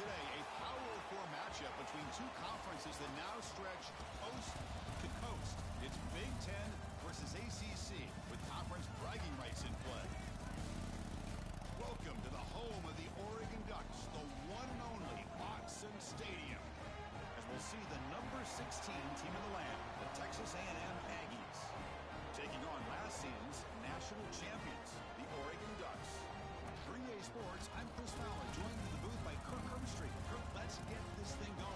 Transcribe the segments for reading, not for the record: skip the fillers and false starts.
today, a Power 4 matchup between two conferences that now stretch coast to coast. It's Big Ten versus ACC with conference bragging rights in play. Welcome to the home of the Oregon Ducks, the one and only Autzen Stadium, as we'll see the number 16 team in the land, the Texas A&M Aggies, taking on last season's national champions, the Oregon Ducks. For EA Sports, I'm Chris Fowler, joined in the booth by Kirk Herbstreit. Kirk, let's get this thing going.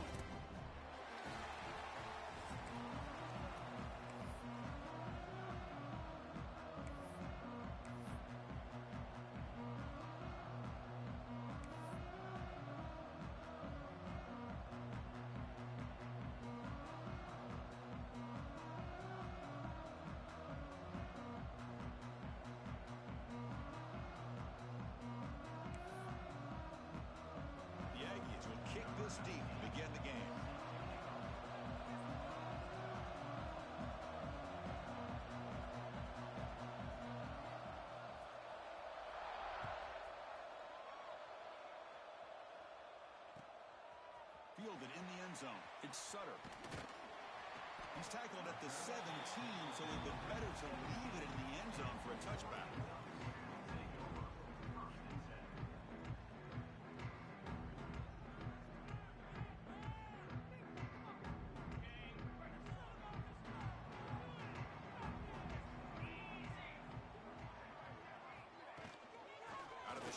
This deep to begin the game. Fielded in the end zone. It's Sutter. He's tackled at the 17, so it would be better to leave it in the end zone for a touchback.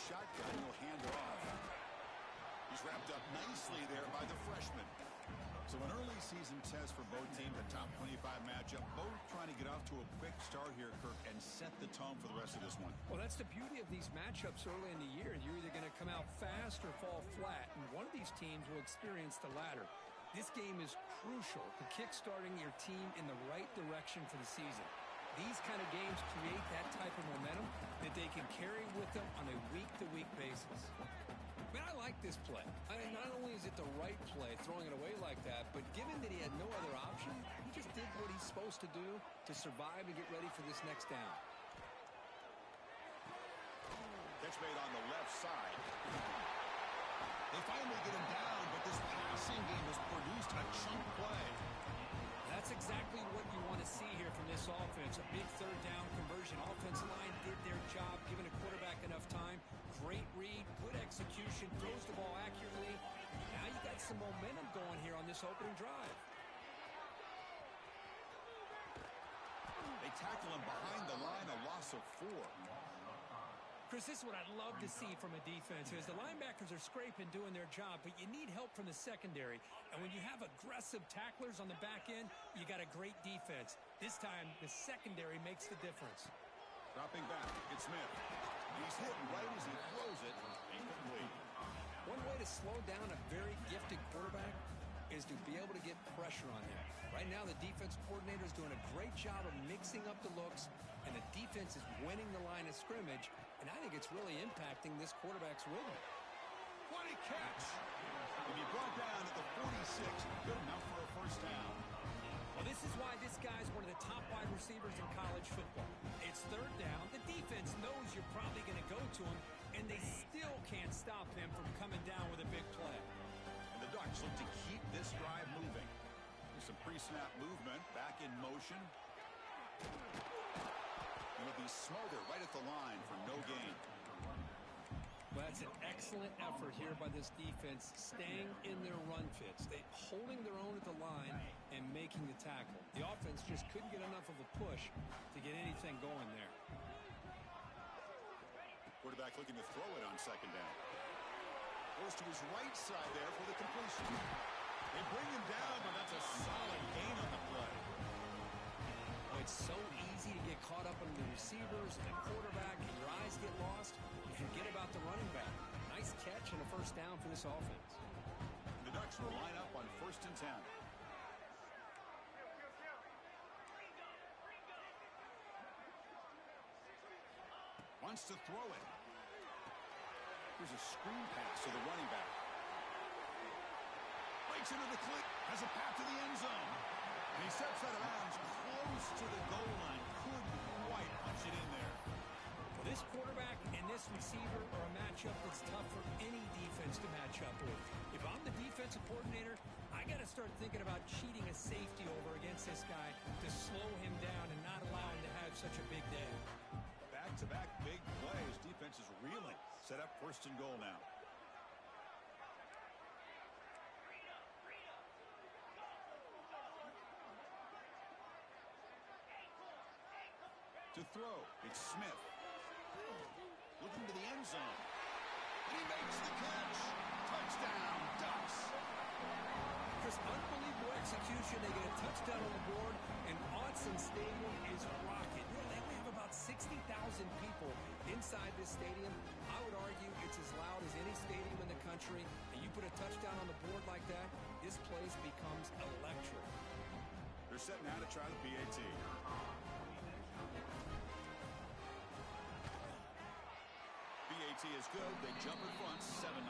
Shotgun will hand it off. He's wrapped up nicely there by the freshman. So an early season test for both teams, a top 25 matchup. Both trying to get off to a quick start here, Kirk, and set the tone for the rest of this one. Well, that's the beauty of these matchups early in the year. You're either going to come out fast or fall flat, and one of these teams will experience the latter. This game is crucial to kickstarting your team in the right direction for the season. These kind of games create that type of momentum that they can carry with them on a week-to-week basis. Man, I like this play. I mean, not only is it the right play, throwing it away like that, but given that he had no other option, he just did what he's supposed to do to survive and get ready for this next down. Catch made on the left side. They finally get him down, but this passing game has produced a chunk play. That's exactly what you want to see here from this offense. A big third down conversion. Offensive line did their job, giving a quarterback enough time. Great read, good execution, throws the ball accurately. Now you got some momentum going here on this opening drive. They tackle him behind the line, a loss of 4. Chris, this is what I'd love to see from a defense is the linebackers are scraping, doing their job, but you need help from the secondary. And when you have aggressive tacklers on the back end, you got a great defense. This time, the secondary makes the difference. Dropping back, it's Smith. He's hit right as he throws it. Incomplete. One way to slow down a very gifted quarterback is to be able to get pressure on him. Right now, the defense coordinator is doing a great job of mixing up the looks, and the defense is winning the line of scrimmage, and I think it's really impacting this quarterback's rhythm. What a catch! He'll be brought down at the 46, good enough for a first down. Well, this is why this guy's one of the top wide receivers in college football. It's third down. The defense knows you're probably going to go to him, and they still can't stop him from coming down with a big play. And the Ducks look to keep this drive moving. There's some pre-snap movement, back in motion. And it'll be smothered right at the line for no gain. Well, that's an excellent effort here by this defense, staying in their run fits. They holding their own at the line and making the tackle. The offense just couldn't get enough of a push to get anything going there. Quarterback looking to throw it on second down. Goes to his right side there for the completion. They bring him down, but that's a solid gain on the play. It's so easy to get caught up in the receivers and the quarterback, and your eyes get lost. You forget about the running back. Nice catch and a first down for this offense. The Ducks will line up on 1st and 10. Wants to throw it. Here's a screen pass to the running back. Breaks into the click, has a path to the end zone. And he steps out of bounds close to the goal line. Couldn't quite punch it in there. Well, this quarterback and this receiver are a matchup that's tough for any defense to match up with. coordinator, I got to start thinking about cheating a safety over against this guy to slow him down and not allow him to have such a big day. Back-to-back big plays. Defense is reeling. Set up first and goal now. To throw, it's Smith. Looking to the end zone. And he makes the catch. Touchdown, Ducks. Chris, unbelievable execution. They get a touchdown on the board, and Autzen Stadium is rocking. They have about 60,000 people inside this stadium. I would argue it's as loud as any stadium in the country, and you put a touchdown on the board like that, this place becomes electric. They're setting out to try the PAT. PAT is good. They jump in front, 7-0.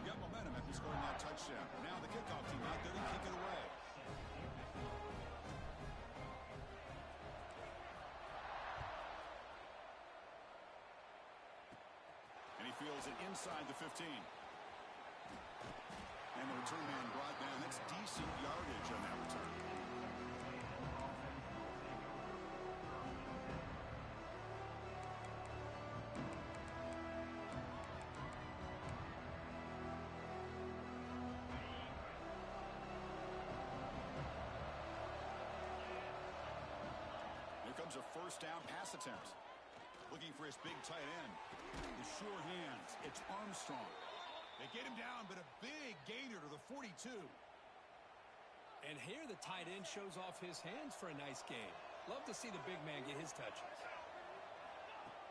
Got momentum after scoring that touchdown. Now the kickoff team out there to kick it away. And he feels it inside the 15. And the return man brought down. That's decent yardage on that return. A first down pass attempt. Looking for his big tight end. The sure hands. It's Armstrong. They get him down, but a big gainer to the 42. And here the tight end shows off his hands for a nice game. Love to see the big man get his touches.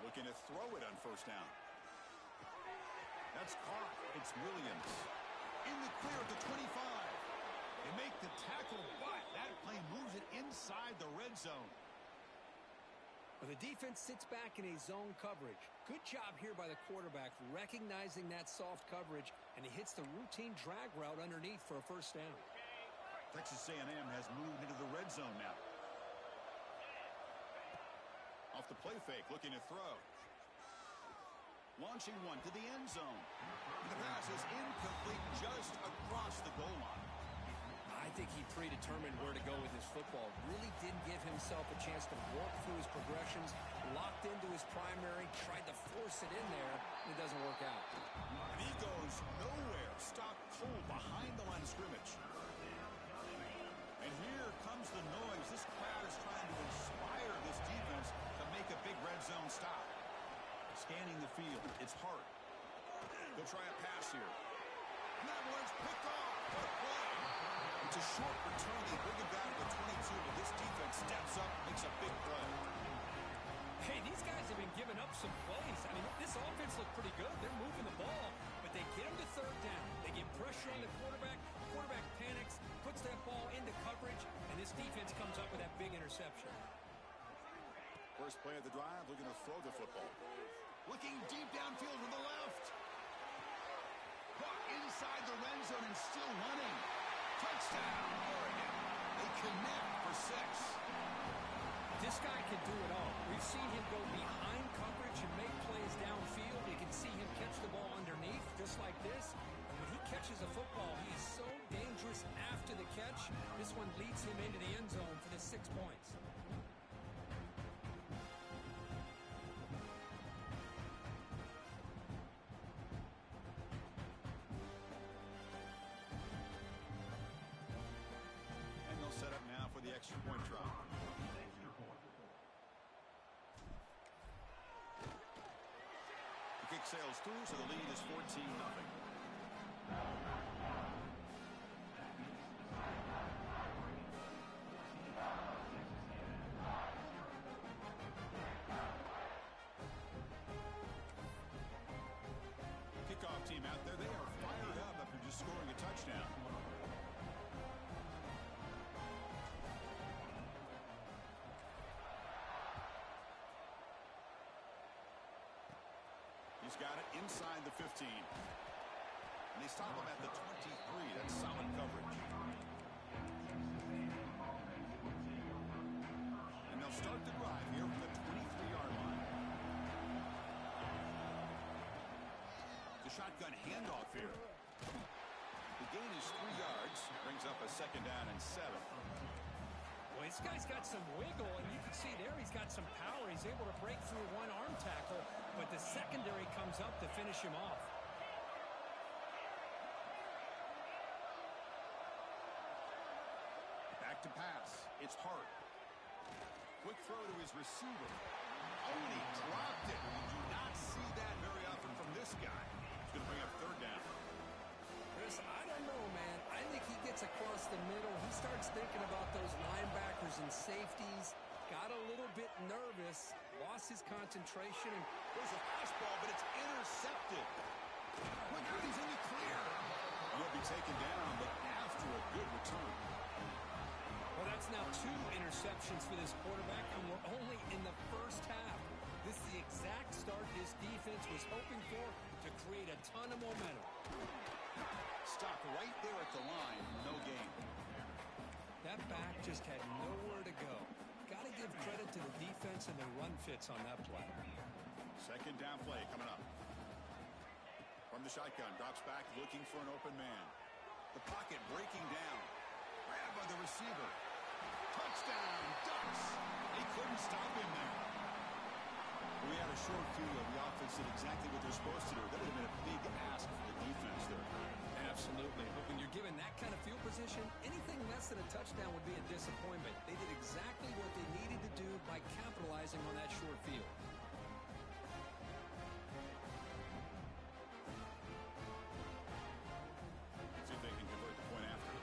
Looking to throw it on first down. That's caught. It's Williams. In the clear at the 25. They make the tackle, but that play moves it inside the red zone. Well, the defense sits back in a zone coverage. Good job here by the quarterback recognizing that soft coverage, and he hits the routine drag route underneath for a first down. Texas A&M has moved into the red zone now. Off the play fake, looking to throw. Launching one to the end zone. The pass is incomplete just across the goal line. I think he predetermined where to go with his football. Really didn't give himself a chance to walk through his progressions. Locked into his primary, tried to force it in there, and it doesn't work out. And he goes nowhere. Stopped cold behind the line of scrimmage. And here comes the noise. This crowd is trying to inspire this defense to make a big red zone stop. Scanning the field. It's Hart. They'll try a pass here. And that one's picked off. What a play. It's a short return. They bring it down to the 22, but this defense steps up, makes a big play. Hey, these guys have been giving up some plays. I mean, this offense looked pretty good. They're moving the ball, but they get him to third down. They get pressure on the quarterback. Quarterback panics, puts that ball into coverage, and this defense comes up with that big interception. First play of the drive, looking to throw the football. Looking deep downfield to the left. Caught inside the red zone and still running. Touchdown, Oregon. They connect for 6. This guy can do it all. We've seen him go behind coverage and make plays downfield. You can see him catch the ball underneath, just like this. When he catches a football, he is so dangerous after the catch. This one leads him into the end zone for the 6 points. Set up now for the extra point drop. The kick sails through, so the lead is 14-0. Kickoff team out there, they are fired up after just scoring a touchdown. He's got it inside the 15. And they stop him at the 23. That's solid coverage. And they'll start the drive here from the 23-yard line. shotgun handoff here. The gain is 3 yards. Brings up a 2nd down and 7. Well, this guy's got some wiggle, and you can see there he's got some power. He's able to break through one arm tackle, but the secondary comes up to finish him off. Back to pass. It's Hart. Quick throw to his receiver. Oh, and he dropped it. You do not see that very often from this guy. He's going to bring up 3rd down. Chris, I don't know, man. I think he gets across the middle. He starts thinking about those linebackers and safeties. Got a little bit nervous. Lost his concentration. And there's a fastball, but it's intercepted. Look out, he's in the clear. He'll be taken down, but after a good return. Well, that's now 2 interceptions for this quarterback, and we're only in the first half. This is the exact start his defense was hoping for to create a ton of momentum. Stop right there at the line. No gain. That back just had nowhere to go. Got to give credit to the defense and their run fits on that play. 2nd down play coming up. From the shotgun, drops back looking for an open man. The pocket breaking down. Grab by the receiver. Touchdown, Ducks. They couldn't stop him there. We had a short view of the offense did exactly what they're supposed to do. That would have been a big ask for the defense there. Absolutely. But when you're given that kind of field position, anything less than a touchdown would be a disappointment. They did exactly what they needed to do by capitalizing on that short field. See if they can convert the point after.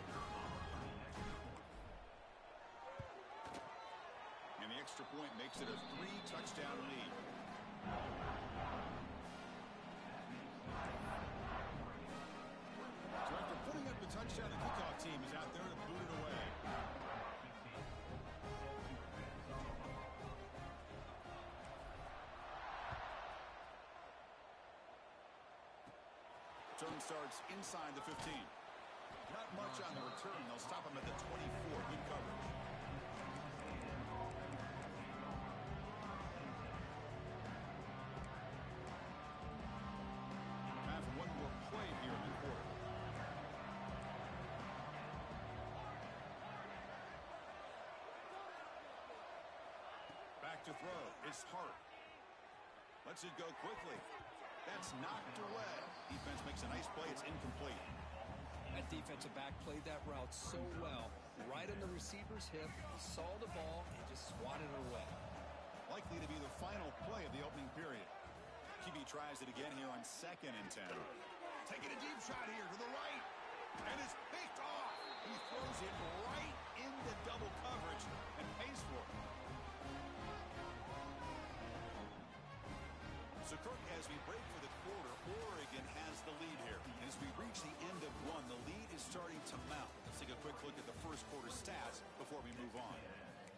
And the extra point makes it a 3-touchdown lead. So after putting up the touchdown, the kickoff team is out there to boot it away. Return starts inside the 15. Not much on the return. They'll stop him at the 24. Good coverage. Have one more play here in the quarter. Back to throw. It's Hart. Lets it go quickly. That's knocked away. Defense makes a nice play. It's incomplete. That defensive back played that route so well. Right on the receiver's hip. He saw the ball and just swatted it away. Likely to be the final play of the opening period. QB tries it again here on 2nd and 10. Taking a deep shot here to the right. And it's picked off. He throws it right into double coverage and pays for it. So, Kirk, as we break for the quarter, Oregon has the lead here. And as we reach the end of one, the lead is starting to mount. Let's take a quick look at the first quarter stats before we move on.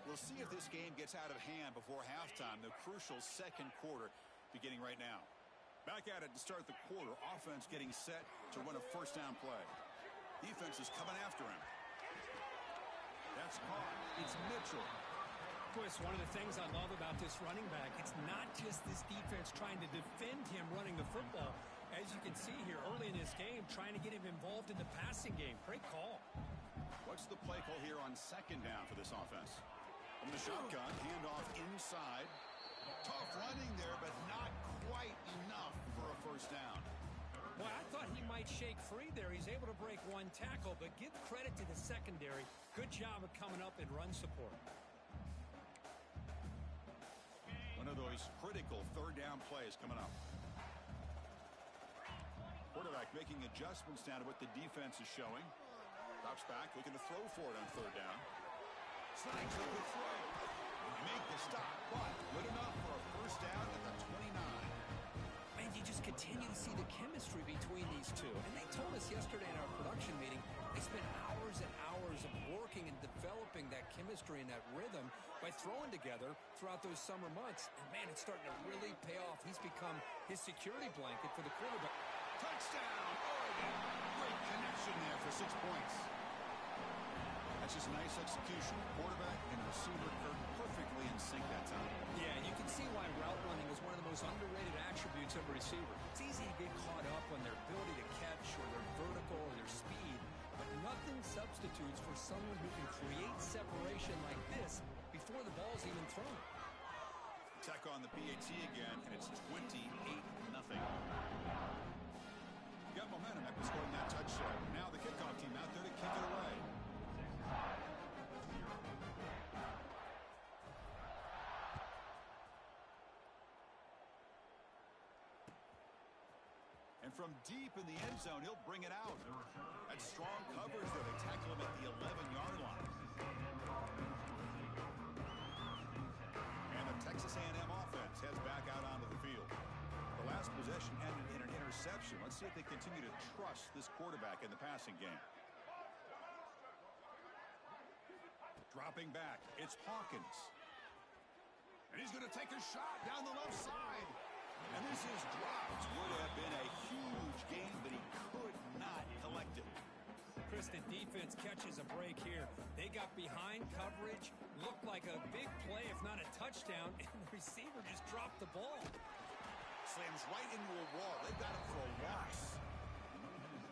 We'll see if this game gets out of hand before halftime, the crucial 2nd quarter beginning right now. Back at it to start the quarter. Offense getting set to run a 1st down play. Defense is coming after him. That's caught. It's Mitchell. Chris, one of the things I love about this running back, it's not just this defense trying to defend him running the football. As you can see here early in this game, trying to get him involved in the passing game. Great call. What's the play call here on 2nd down for this offense? From the shotgun, handoff inside. Tough running there, but not quite enough for a 1st down. Well, I thought he might shake free there. He's able to break one tackle, but give credit to the secondary. Good job of coming up in run support. One of those critical 3rd down plays coming up. Quarterback making adjustments down to what the defense is showing. Drops back, looking to throw for it on 3rd down. Slides with the throw. Make the stop, but good enough for a 1st down at the 29. Man, you just continue to see the chemistry between these two. And they told us yesterday in our production meeting, they spent hours and hours of working and developing that chemistry and that rhythm by throwing together throughout those summer months. And, man, it's starting to really pay off. He's become his security blanket for the quarterback. Touchdown, Oregon. Great connection there for 6 points. That's just nice execution. Quarterback and receiver perfectly in sync that time. Yeah, you can see why route running is one of the most underrated attributes of a receiver. It's easy easy to get caught up on their ability to catch or their vertical or their speed, but nothing substitutes for someone who can create separation like this before the ball's even thrown. Tech on the PAT again, and it's 28-0. Got momentum after scoring that touchdown. Now the kickoff team out there to kick it away. And from deep in the end zone, he'll bring it out. That's strong coverage there. They tackle him at the 11-yard line. And the Texas A&M offense heads back out onto the field. The last possession ended in an interception. Let's see if they continue to trust this quarterback in the passing game. Dropping back, it's Hawkins. And he's going to take a shot down the left side. And this is dropped. Would have been a huge game, but he could not collect it. Chris, the defense catches a break here. They got behind coverage, looked like a big play, if not a touchdown, and the receiver just dropped the ball. Slams right into a wall. They've got him for a loss.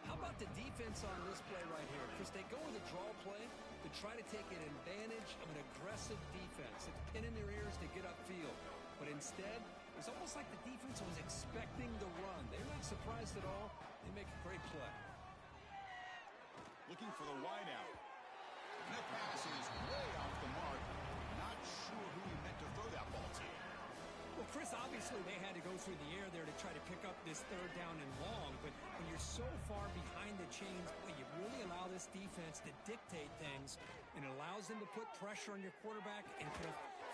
How about the defense on this play right here? Chris, they go with a draw play to try to take an advantage of an aggressive defense. It's pinning their ears to get upfield. But instead, it's almost like the defense was expecting the run. They weren't surprised at all. They make a great play. Looking for the wideout. And that pass is way off the mark. Not sure who he meant to throw that ball to. Well, Chris, obviously they had to go through the air there to try to pick up this third down and long. But when you're so far behind the chains, boy, you really allow this defense to dictate things. And it allows them to put pressure on your quarterback and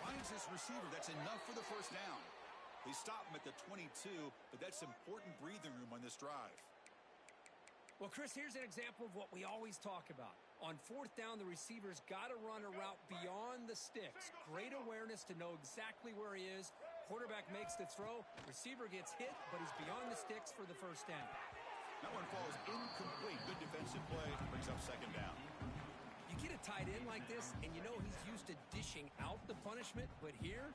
finds this receiver. That's enough for the first down. They stop him at the 22, but that's important breathing room on this drive. Well, Chris, here's an example of what we always talk about. On fourth down, the receiver's got to run a route beyond the sticks. Great awareness to know exactly where he is. Quarterback makes the throw. Receiver gets hit, but he's beyond the sticks for the first down. That one falls incomplete. Good defensive play. Brings up second down. You get a tight end like this, and you know he's used to dishing out the punishment, but here,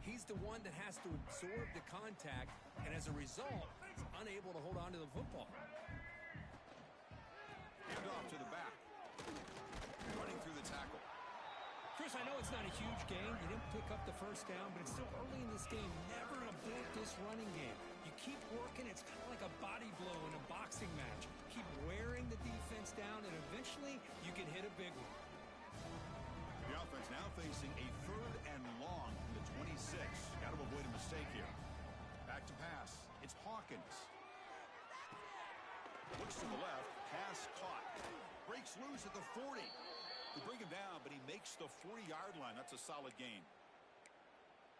he's the one that has to absorb the contact, and as a result, he's unable to hold on to the football. Hand off to the back. Running through the tackle. Chris, I know it's not a huge game. You didn't pick up the first down, but it's still early in this game. Never abort this running game. You keep working. It's kind of like a body blow in a boxing match. Keep wearing the defense down, and eventually you can hit a big one. The offense now facing a third and long from the 26. Got to avoid a mistake here. Back to pass. It's Hawkins. Looks to the left. Pass caught. Breaks loose at the 40. They bring him down, but he makes the 40-yard line. That's a solid gain.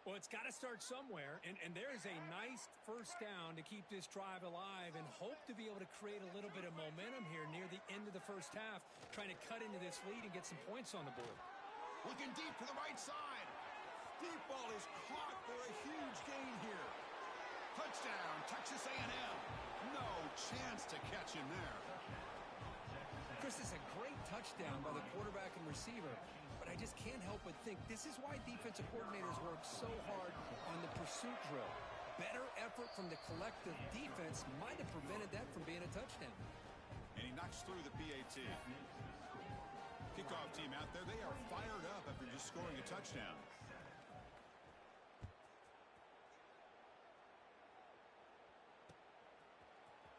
Well, it's got to start somewhere, and there's a nice first down to keep this drive alive and hope to be able to create a little bit of momentum here near the end of the first half, trying to cut into this lead and get some points on the board. Looking deep to the right side. Deep ball is caught for a huge gain here. Touchdown, Texas A&M. No chance to catch him there. Chris, it's a great touchdown by the quarterback and receiver, but I just can't help but think this is why defensive coordinators work so hard on the pursuit drill. Better effort from the collective defense might have prevented that from being a touchdown. And he knocks through the PAT. Kickoff team out there, they are fired up after just scoring a touchdown.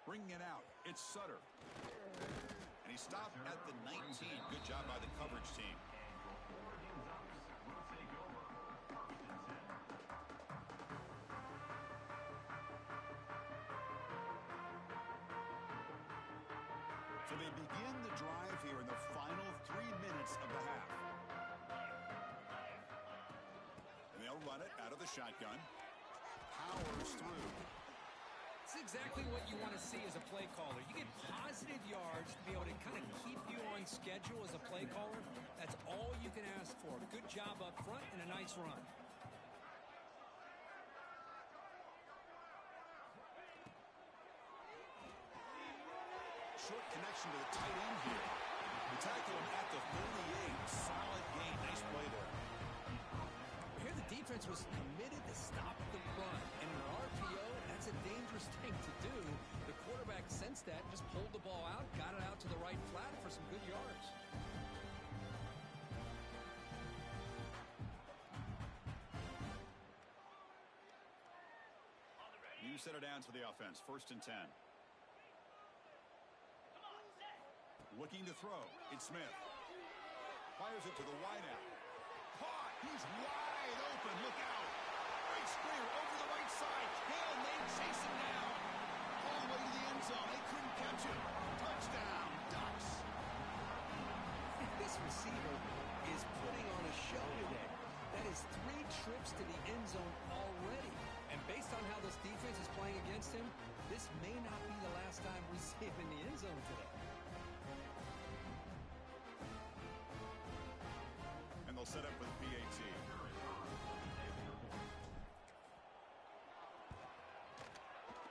Bringing it out, it's Sutter. And he stopped at the 19. Good job by the coverage team. So they begin the drive here in the final 3 minutes of the half. And they'll run it out of the shotgun. Powers through. That's exactly what you want to see as a play caller. You get positive yards to be able to kind of keep you on schedule as a play caller. That's all you can ask for. Good job up front and a nice run. Short connection to the tight end here. They tackle him at the 38. Solid gain. Nice play there. Here the defense was committed to stop the run. And in an RPO, that's a dangerous dangerous thing to do. The quarterback sensed that, just pulled the ball out, got it out to the right flat for some good yards. New set of downs for the offense. 1st and 10. Looking to throw. It's Smith. Fires it to the wideout. Caught. He's wide open. Look out. Great sprayer over the right side. Hill, and they chase him down. All the way to the end zone. They couldn't catch him. Touchdown. Ducks. This receiver is putting on a show today. That is 3 trips to the end zone already. And based on how this defense is playing against him, this may not be the last time we see him in the end zone today. And they'll set up with PAT.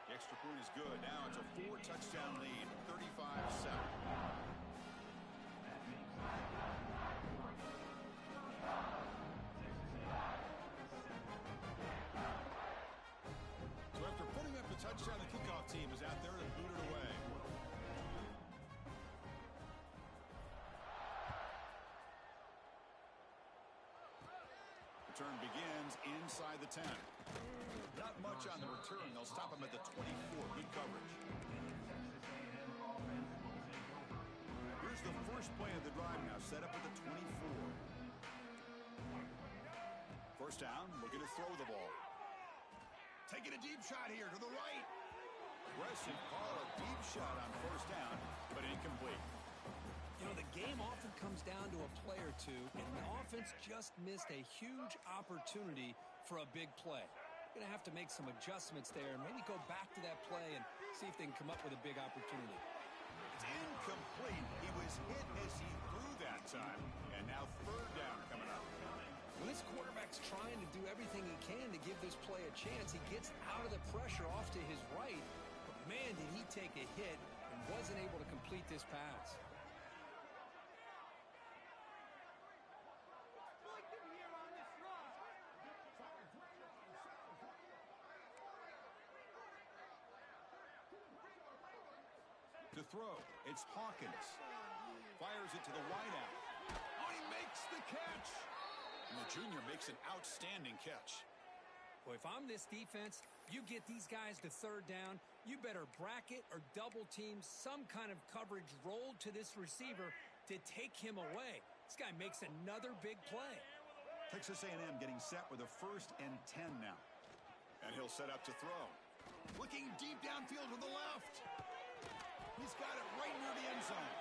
The extra point is good. Now it's a 4-touchdown lead, 35-7. So after putting up the touchdown, the kickoff team is out there and booted away. Return begins inside the 10. Not much on the return. They'll stop him at the 24. Good coverage. Here's the first play of the drive now, set up at the 24. First down, looking to throw the ball. Taking a deep shot here to the right. Aggressive call, a deep shot on first down, but incomplete. You know, the game often comes down to a play or two, and the offense just missed a huge opportunity for a big play. Going to have to make some adjustments there, maybe go back to that play and see if they can come up with a big opportunity. It's incomplete. He was hit as he threw that time, and now third down coming up. When this quarterback's trying to do everything he can to give this play a chance, he gets out of the pressure off to his right, but man, did he take a hit and wasn't able to complete this pass. To throw, it's Hawkins. Fires it to the wideout. Oh, he makes the catch. And the junior makes an outstanding catch. Boy, if I'm this defense, you get these guys to third down, you better bracket or double team some kind of coverage rolled to this receiver to take him away. This guy makes another big play. Texas A&M getting set with a 1st and 10 now. And he'll set up to throw. Looking deep downfield to the left. He's got it right near the end zone.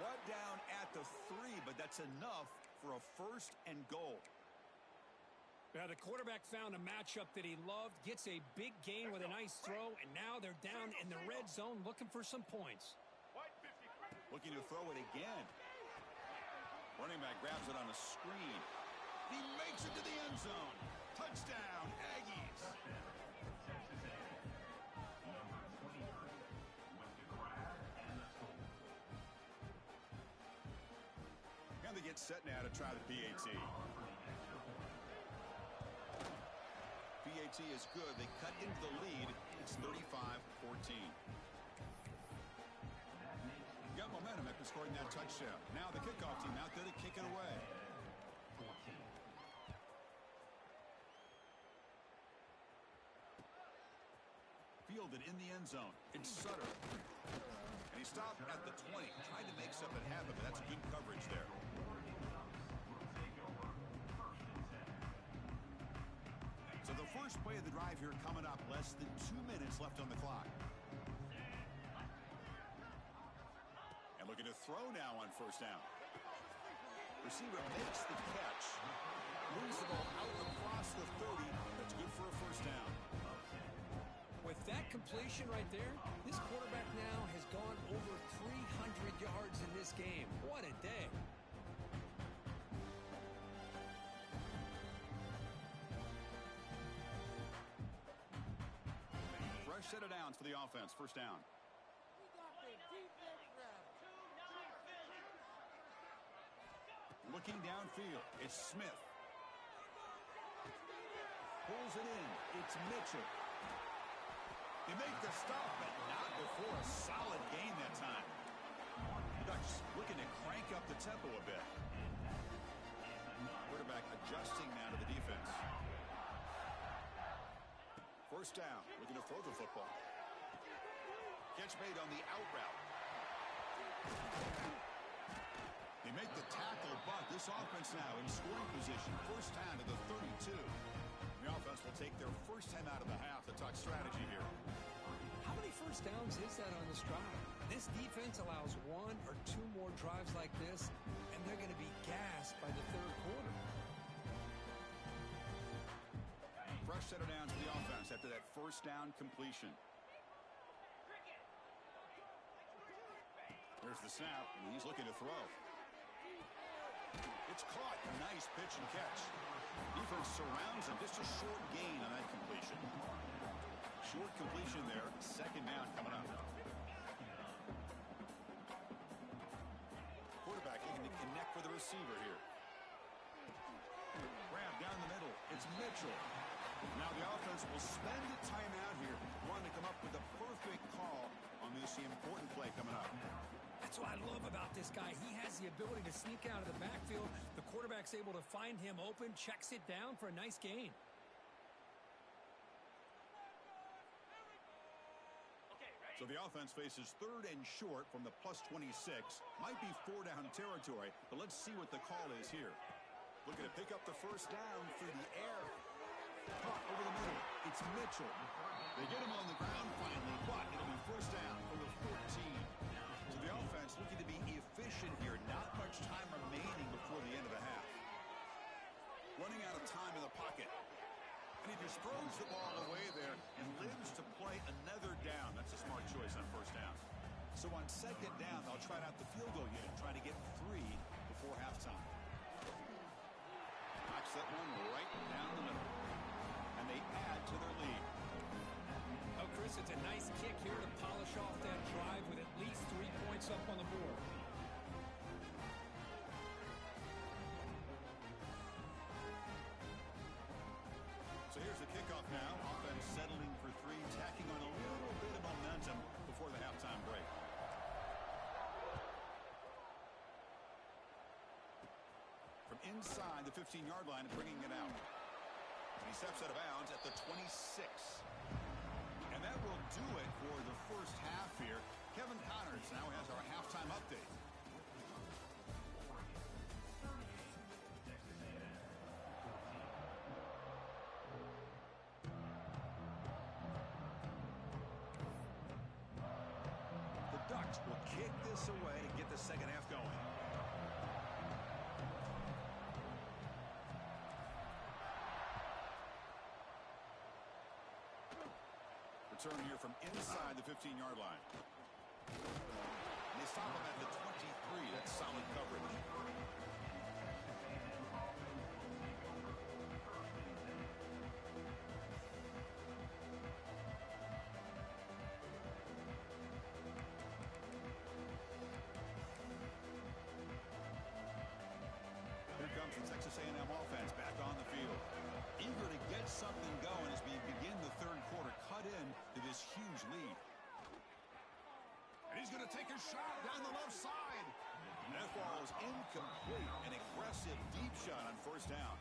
Brought down at the 3, but that's enough for a 1st and goal. Now, the quarterback found a matchup that he loved, gets a big gain with a nice throw, and now they're down in the red zone looking for some points. Looking to throw it again. Running back grabs it on a screen. He makes it to the end zone. Touchdown, Aggies. And they get set now to try the PAT. PAT is good. They cut into the lead. It's 35-14. Got momentum after scoring that touchdown. Now the kickoff team out there to kick it away. Fielded in the end zone. It's Sutter. And he stopped at the 20. Tried to make something happen, but that's good coverage there. So the first play of the drive here coming up. Less than 2 minutes left on the clock. And looking to throw now on first down. Receiver makes the catch. Moves the ball out across the 30. That's good for a first down. With that completion right there, this quarterback now has gone over 300 yards in this game. What a day. Fresh set of downs for the offense. First down. Looking downfield, it's Smith. Pulls it in. It's Mitchell. They make the stop, but not before a solid gain that time. Ducks looking to crank up the tempo a bit. Quarterback adjusting now to the defense. First down, looking to throw the football. Catch made on the out route. They make the tackle, but this offense now in scoring position. First down to the 32. The offense will take their first time out of the half to talk strategy here. How many first downs is that on this drive? This defense allows one or two more drives like this, and they're going to be gassed by the third quarter. Fresh set of downs for the offense after that first down completion. There's the snap, and he's looking to throw. It's caught. Nice pitch and catch. Defense surrounds him. Just a short gain on that completion. Short completion there. Second down coming up. Quarterback looking to connect with the receiver here. Grab down the middle. It's Mitchell. Now the offense will spend a timeout here. Want to come up with the perfect call on this important play coming up. That's what I love about this guy. He has the ability to sneak out of the backfield. The quarterback's able to find him open, checks it down for a nice gain. So the offense faces third and short from the plus 26. Might be 4-down territory, but let's see what the call is here. Looking to pick up the first down through the air. Caught over the middle. It's Mitchell. They get him on the ground finally, but it'll be first down for the 14. So the offense looking to be efficient here. Not much time remaining before the end of the half. Running out of time in the pocket. And he just throws the ball away there and lives to play another down. That's a smart choice on first down. So on second down, they'll try out the field goal unit, trying to get 3 before halftime. Knocks that one right down the middle. And they add to their lead. Oh, Chris, it's a nice kick here to polish off that drive with at least 3 points up on the board. So here's the kickoff now. Offense settling for 3, tacking on a little bit of momentum before the halftime break. From inside the 15-yard line and bringing it out. He steps out of bounds at the 26. And that will do it for the first half here. Kevin Connors now has our halftime update. The Ducks will kick this away to get the second half going. Return here from inside the 15-yard line. And they stop him at the 23. That's solid coverage. Here comes the Texas A&M offense back on the field. Eager to get something going as we begin the third quarter. Cut in to this huge lead. And he's going to take a shot down the left side. And that ball is incomplete. An aggressive deep shot on first down.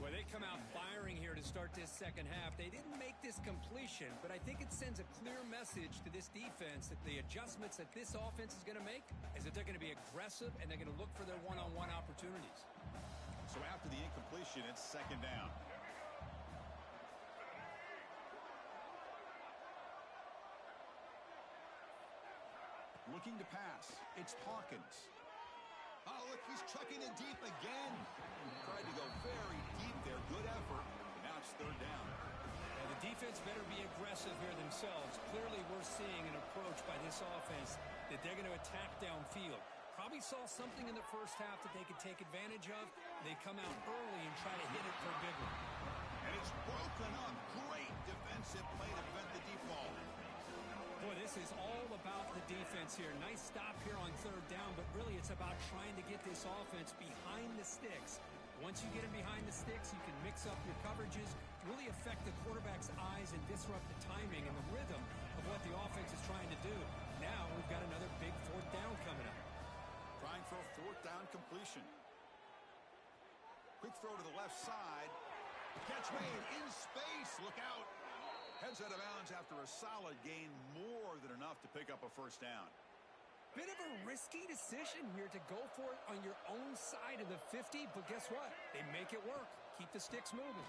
Well, they come out firing here to start this second half. They didn't make this completion, but I think it sends a clear message to this defense that the adjustments that this offense is going to make is that they're going to be aggressive and they're going to look for their one-on-one opportunities. So after the incompletion, it's second down. Looking to pass. It's Hawkins. Oh, look, he's chucking it deep again. Tried to go very deep there. Good effort. Now it's third down. Well, the defense better be aggressive here themselves. Clearly, we're seeing an approach by this offense that they're going to attack downfield. Probably saw something in the first half that they could take advantage of. They come out early and try to hit it for a big one. And it's broken up. Great defensive play to prevent the deep ball. Boy, this is all about the defense here. Nice stop here on third down, but really it's about trying to get this offense behind the sticks. Once you get them behind the sticks, you can mix up your coverages, really affect the quarterback Jack's eyes and disrupt the timing and the rhythm of what the offense is trying to do. Now we've got another big fourth down coming up. Trying for a fourth down completion. Quick throw to the left side. Catch made in space. Look out. Heads out of bounds after a solid gain, more than enough to pick up a first down. Bit of a risky decision here to go for it on your own side of the 50, but guess what? They make it work. Keep the sticks moving.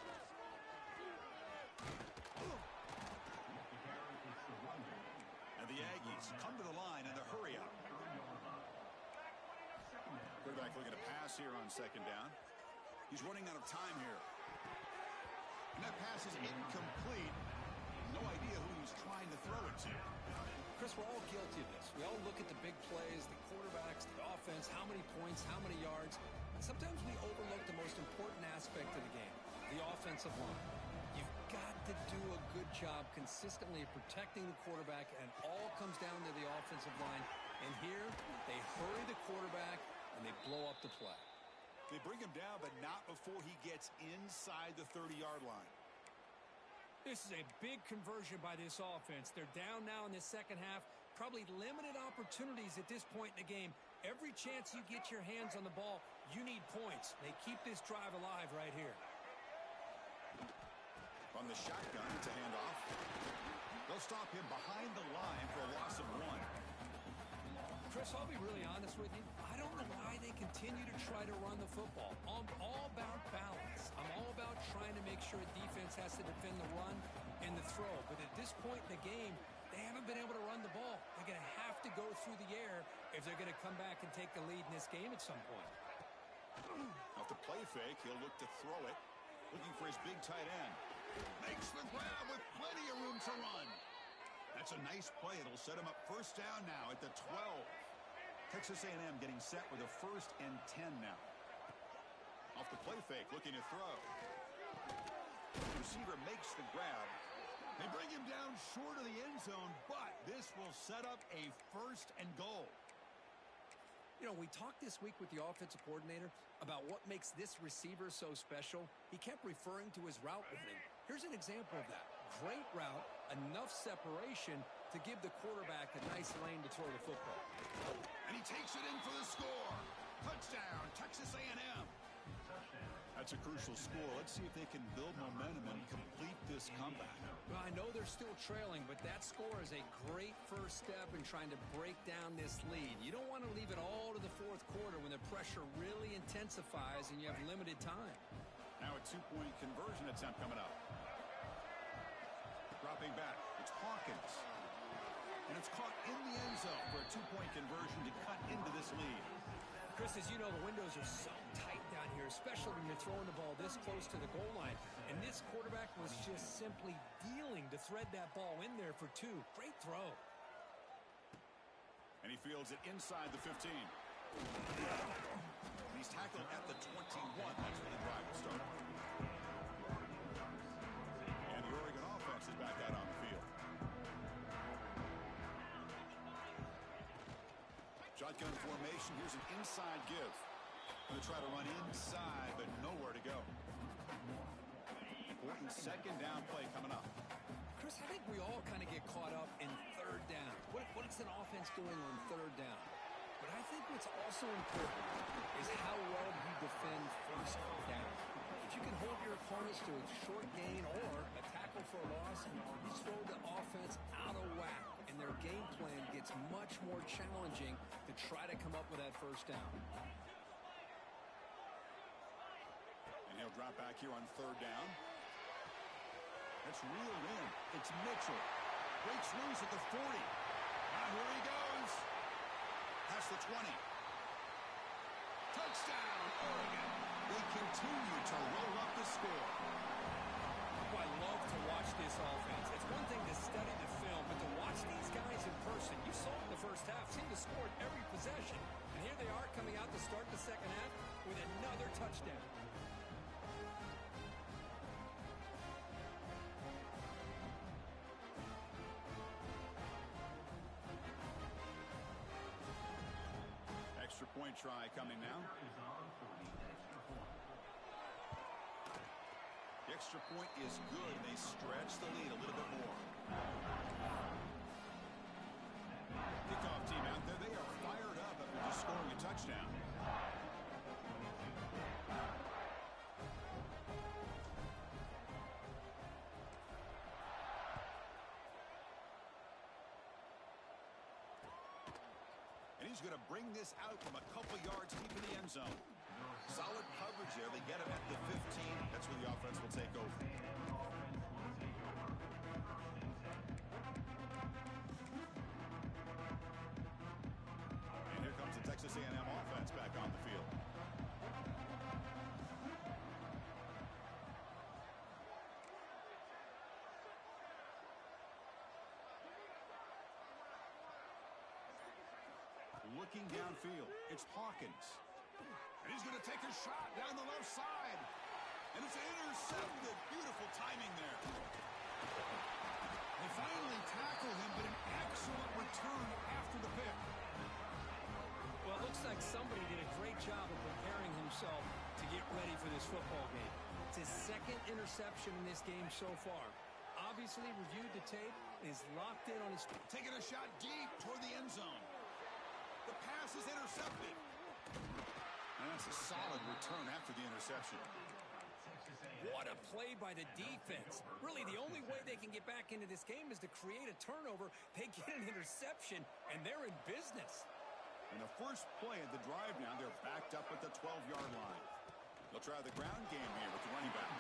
And the Aggies come to the line in the hurry up. Quarterback looking to pass here on second down. He's running out of time here. And that pass is incomplete. No idea who he's trying to throw it to. Chris, we're all guilty of this. We all look at the big plays, the quarterbacks, the offense, how many points, how many yards. And sometimes we overlook the most important aspect of the game, the offensive line. You've got to do a good job consistently of protecting the quarterback, and all comes down to the offensive line. And here, they hurry the quarterback, and they blow up the play. They bring him down, but not before he gets inside the 30-yard line. This is a big conversion by this offense. They're down now in the second half. Probably limited opportunities at this point in the game. Every chance you get your hands on the ball, you need points. They keep this drive alive right here. From the shotgun, it's a handoff. They'll stop him behind the line for a loss of 1. Chris, I'll be really honest with you. I don't know why they continue to try to run the football. I'm all about balance. I'm all about trying to make sure a defense has to defend the run and the throw. But at this point in the game, they haven't been able to run the ball. They're going to have to go through the air if they're going to come back and take the lead in this game at some point. Off the play fake, he'll look to throw it. Looking for his big tight end. Makes the grab with plenty of room to run. That's a nice play. It'll set him up first down now at the 12. Texas A&M getting set with a 1st and 10 now. Off the play fake, looking to throw. The receiver makes the grab. They bring him down short of the end zone, but this will set up a 1st and goal. You know, we talked this week with the offensive coordinator about what makes this receiver so special. He kept referring to his route running. Here's an example of that. Great route, enough separation to give the quarterback a nice lane to throw the football. And he takes it in for the score. Touchdown, Texas A&M. That's a crucial score. Let's see if they can build momentum and complete this comeback. Well, I know they're still trailing, but that score is a great first step in trying to break down this lead. You don't want to leave it all to the fourth quarter when the pressure really intensifies and you have limited time. Now a 2-point conversion attempt coming up. Dropping back, it's Hawkins. And it's caught in the end zone for a 2-point conversion to cut into this lead. Chris, as you know, the windows are so tight down here, especially when you're throwing the ball this close to the goal line. And this quarterback was just simply dealing to thread that ball in there for 2. Great throw. And he fields it inside the 15. He's tackled at the 21. That's where the drive will start. And the Oregon offense is back out on the field. Shotgun formation. Here's an inside give. Going to try to run inside, but nowhere to go. Important second down play coming up. Chris, I think we all kind of get caught up in third down. What is an offense doing on third down? But I think what's also important is how well you defend first down. If you can hold your opponents to a short gain or a tackle for a loss, you throw the offense out of whack, and their game plan gets much more challenging to try to come up with that first down. And he'll drop back here on third down. That's reeled in. It's Mitchell. Breaks loose at the 40. Now here he goes. Past the 20. Touchdown, Oregon. They continue to roll up the score. Oh, I love to watch this offense. It's one thing to study the film, but to watch these guys in person, you saw it in the first half, seemed to score every possession. And here they are coming out to start the second half with another touchdown. Extra point try coming now. The extra point is good, and they stretch the lead a little bit more. Kickoff team out there, they are fired up after just scoring a touchdown. And he's going to bring this out from a couple yards deep in the end zone. Solid coverage there. They get him at the 15. That's where the offense will take over. And here comes the Texas A&M offense back on the field. Looking downfield, it's Hawkins. And he's going to take a shot down the left side. And it's intercepted. Beautiful timing there. They finally tackle him, but an excellent return after the pick. Well, it looks like somebody did a great job of preparing himself to get ready for this football game. It's his second interception in this game so far. Obviously reviewed the tape and is locked in on his... Taking a shot deep toward the end zone. The pass is intercepted. And that's a solid return after the interception. What a play by the defense. Really, the only way they can get back into this game is to create a turnover. They get an interception, and they're in business. In the first play of the drive now, they're backed up at the 12-yard line. They'll try the ground game here with the running back.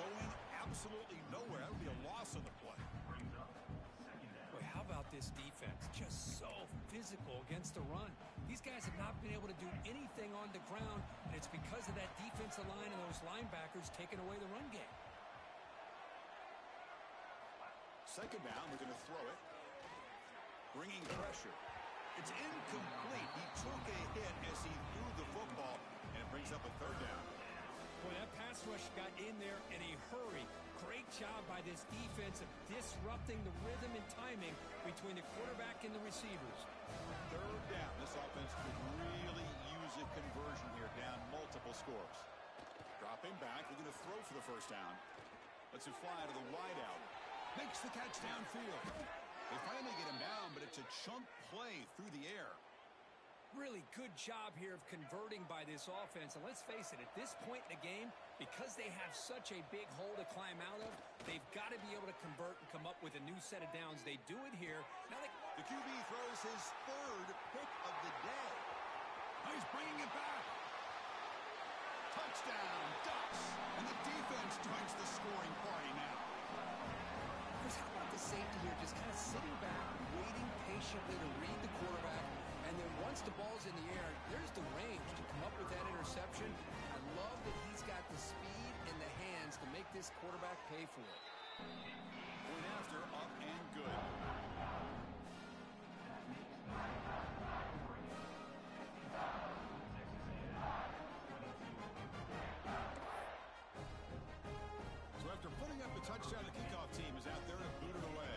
Going absolutely nowhere. That would be a loss on the play. Boy, how about this defense? Just so physical against the run. These guys have not been able to do anything on the ground, and it's because of that defensive line and those linebackers taking away the run game. Second down, they're going to throw it. Bringing pressure. It's incomplete. He took a hit as he threw the football, and it brings up a third down. Boy, that pass rush got in there in a hurry. Great job by this defense of disrupting the rhythm and timing between the quarterback and the receivers. Third down. This offense could really use a conversion here, down multiple scores. Dropping back. They're going to throw for the first down. Lets it fly to the wideout. Makes the catch downfield. They finally get him down, but it's a chunk play through the air. Really good job here of converting by this offense. And let's face it, at this point in the game, because they have such a big hole to climb out of, they've got to be able to convert and come up with a new set of downs. They do it here. Now the QB throws his third pick of the day. Now he's bringing it back. Touchdown, Ducks. And the defense joins the scoring party now. Chris, how about the safety here just kind of sitting back, waiting patiently to read the quarterback, and then once the ball's in the air, there's the range to come up with that interception. I love that he's got the speed and the hands to make this quarterback pay for it. Point after, up and good. So after putting up a touchdown, the kickoff team is out there to boot it away.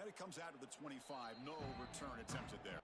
And it comes out of the 25. No return attempted there.